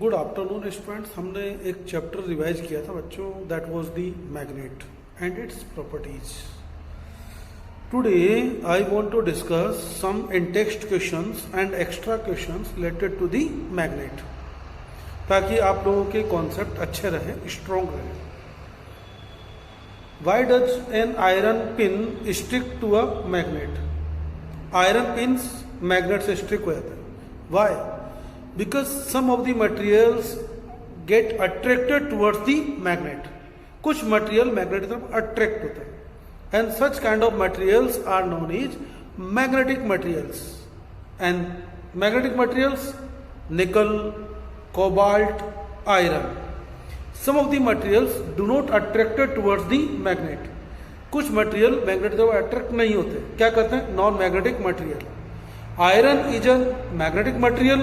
Good afternoon students. हमने एक chapter revise किया था बच्चों, that was the magnet and its properties. Today I want to discuss some in text questions and extra questions related to the magnet, ताकि आप लोगों के concept अच्छे रहे, स्ट्रॉन्ग रहे। Why does an iron pin stick to a magnet? Iron pins magnet से stick हो जाते हैं। Why? Because some of the materials get attracted towards the magnet. कुछ मटेरियल मैग्नेट की तरफ अट्रैक्ट होता है, and such kind of materials are known as magnetic materials. And magnetic materials nickel, cobalt, iron. Some of the materials do not attracted towards the magnet. कुछ material magnet की तरफ attract नहीं होते, क्या कहते हैं? Non magnetic material. Iron is a magnetic material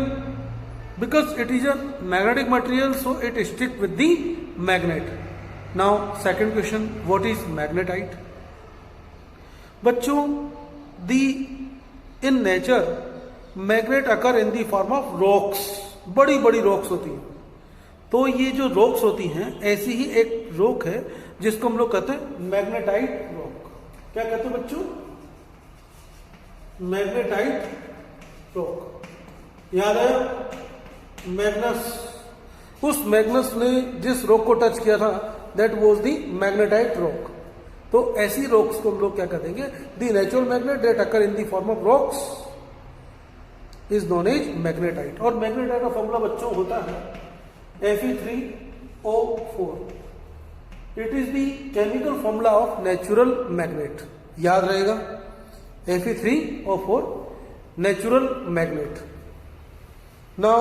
because it is a magnetic material, so it stick with the magnet. Now second question, what is magnetite? बच्चों, in nature magnet occur in the form of rocks. बड़ी बड़ी rocks होती हैं। तो ये जो rocks होती हैं, ऐसी ही एक रॉक है जिसको हम लोग कहते हैं मैग्नेटाइट रॉक। क्या कहते हैं बच्चों? Magnetite rock. याद है मैग्नस, उस मैग्नस ने जिस रॉक को टच किया था, that was the magnetite rock. तो ऐसी रॉक्स को हम लोग क्या कहेंगे? The natural magnet that occur in the form of rocks is known as magnetite. और मैग्नेटाइट का फॉर्मूला बच्चों होता है Fe3O4। It is the chemical formula of natural magnet. याद रहेगा, Fe3O4 natural magnet. Now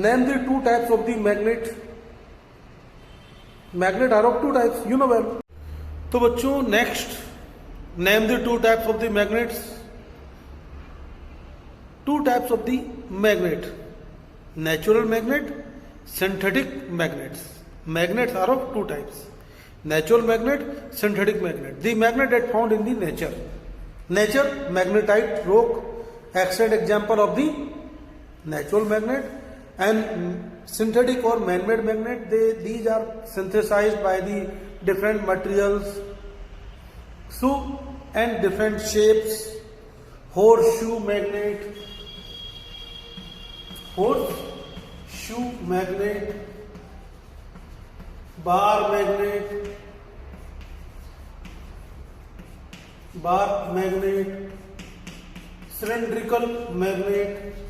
name the two types of the magnet. Magnet are of two types, you know well. तो बच्चों next name the two types of the magnets. Two types of the magnet: natural magnet, synthetic magnets. Magnets are of two types: natural magnet, synthetic magnet. The magnet that found in the nature magnetite rock, excellent example of the natural magnet. And synthetic or man-made magnet, these are synthesized by the different materials, so and different shapes. Horseshoe magnet, bar magnet, cylindrical magnet,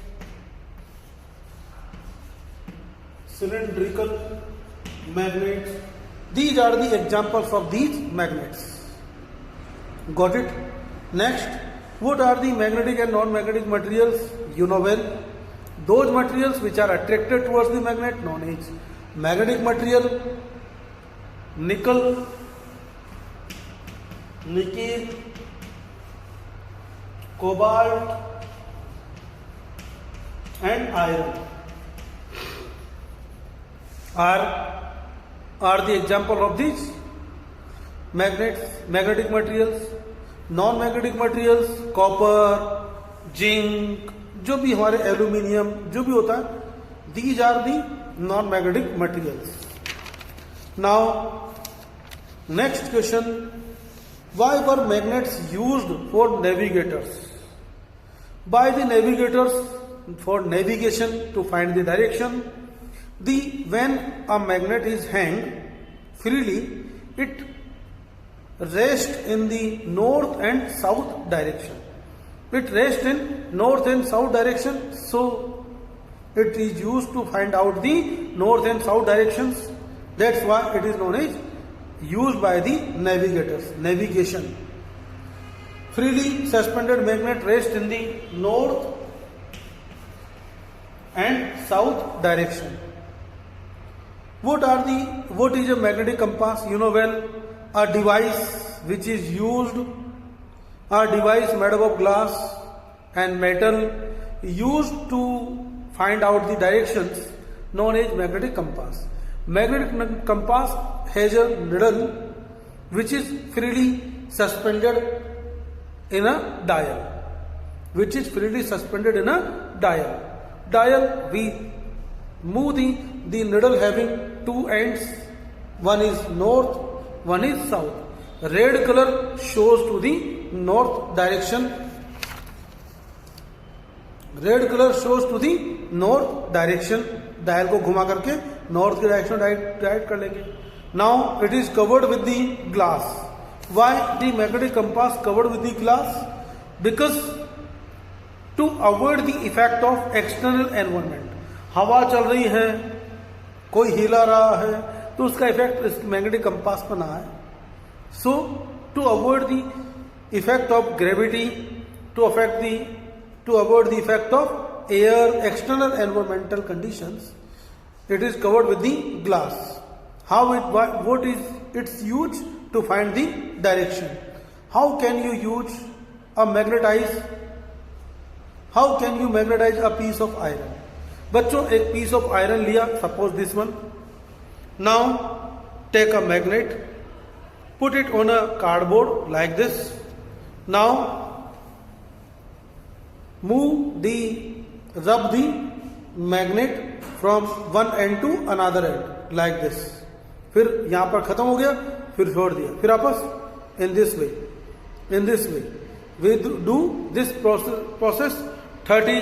these are the examples of these magnets. Got it? Next, what are the magnetic and non-magnetic materials? You know well. Those materials which are attracted towards the magnet known as magnetic material: nickel, cobalt and iron are the example of these magnetic materials. Non-magnetic materials, copper, zinc, जो भी हमारे aluminium जो भी होता है, these are the non-magnetic materials. Now next question, why were magnets used for navigators? By the navigators for navigation, to find the direction. When a magnet is hanged freely, it rests in the north and south direction. It rests in north and south direction, so it is used to find out the north and south directions. That's why it is known as used by the navigators. Navigation. Freely suspended magnet rests in the north and south direction. What is a magnetic compass? You know well, a device which is used, a device made up of glass and metal, used to find out the directions, known as magnetic compass. Magnetic compass has a needle which is freely suspended in a dial. Dial, we Move the needle having two ends. One is north, one is south. Red color shows to the north direction. Red color shows to the north direction. Dial को घुमा करके north के direction direct कर लेंगे. Now it is covered with the glass. Why the magnetic compass covered with the glass? Because to avoid the effect of external environment. हवा चल रही है, कोई हिला रहा है, तो उसका इफेक्ट इस मैग्नेटिक कंपास पर ना आए. So to avoid the effect of gravity, to avoid the effect of air, external environmental conditions, it is covered with the glass. What is its use? To find the direction. How can you magnetize a piece of iron? बच्चों, एक piece of iron लिया, suppose this one. Now take a magnet, put it on a cardboard like this. Now rub the magnet from one end to another end like this. फिर यहां पर खत्म हो गया, फिर छोड़ दिया, फिर वापस in this way we do this process 30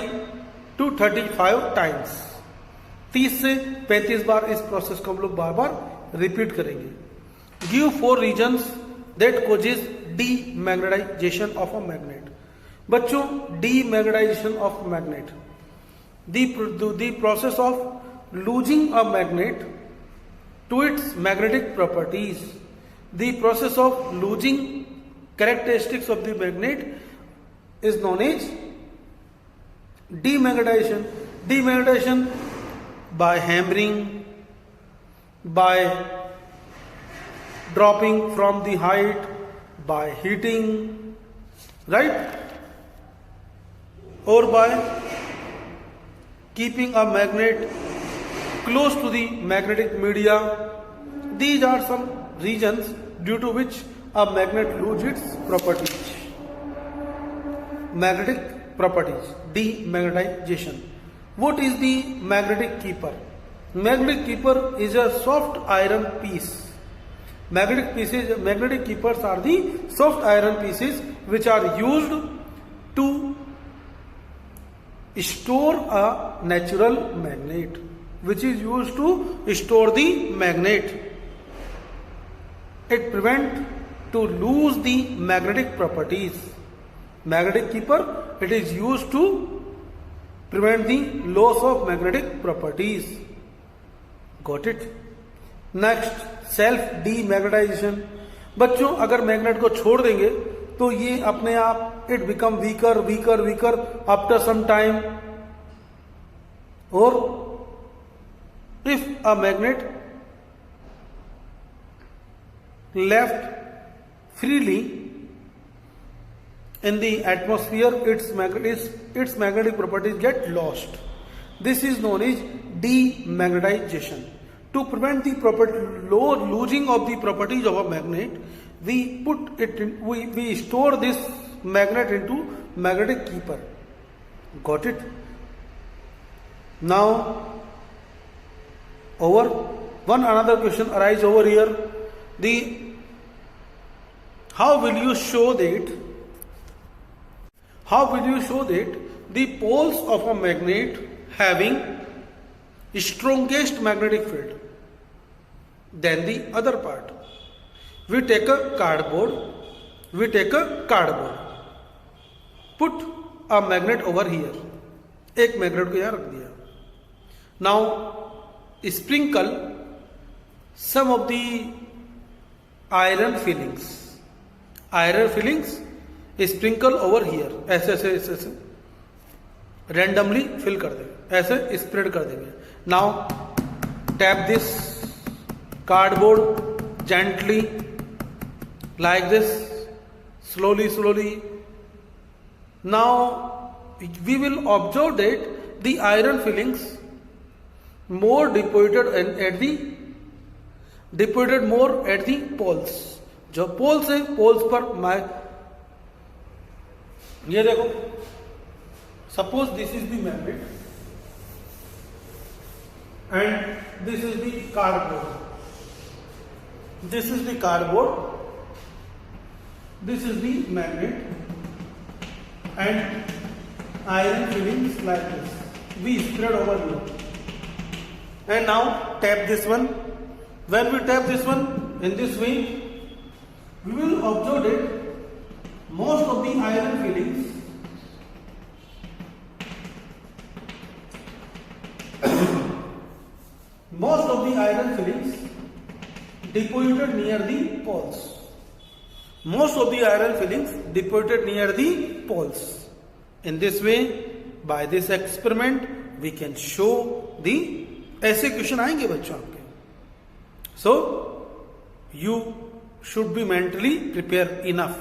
to 35 times. 30 से 35 बार इस प्रोसेस को हम लोग बार बार रिपीट करेंगे. Give 4 reasons that causes demagnetisation of a magnet. बच्चों, demagnetisation of magnet, the process of losing a magnet to its magnetic properties. The process of losing characteristics of the magnet is known as demagnetization. Demagnetization by hammering, by dropping from the height, by heating, right? Or by keeping a magnet close to the magnetic media. These are some reasons due to which a magnet loses its properties. Magnetic properties, demagnetization. What is the magnetic keeper? Magnetic keeper is a soft iron piece. Magnetic keepers are the soft iron pieces which are used to store a natural magnet, which is used to store the magnet. It prevents to lose the magnetic properties. Magnetic keeper, it is used to prevent the loss of magnetic properties. Got it? Next, self demagnetization. बच्चों, अगर magnet को छोड़ देंगे तो ये अपने आप it become weaker after some time. और if a magnet left freely in the atmosphere, its magnetic properties get lost. This is known as demagnetization. To prevent the losing of the properties of a magnet, we store this magnet into magnetic keeper. Got it? Now, another question arises over here. How will you show that the poles of a magnet having strongest magnetic field than the other part? We take a cardboard, put a magnet over here. एक magnet को यहां रख दिया. Now sprinkle some of the iron fillings. Sprinkle over here. ऐसे randomly fill कर देंगे, ऐसे spread कर देंगे. Now tap this cardboard gently like this, slowly. Now we will observe that the iron fillings more deposited more at the poles. जो poles है, poles पर ये देखो, suppose this is the magnet, and this is the cardboard. This is the cardboard. This is the magnet and iron fillings like this. We spread over here. And now tap this one. When we tap this one in this way, we will observe that most of the iron fillings deposited near the poles. Most of the iron fillings deposited near the poles. In this way, by this experiment, we can show the ऐसे question आएंगे बच्चों आपके. So you should be mentally prepared enough.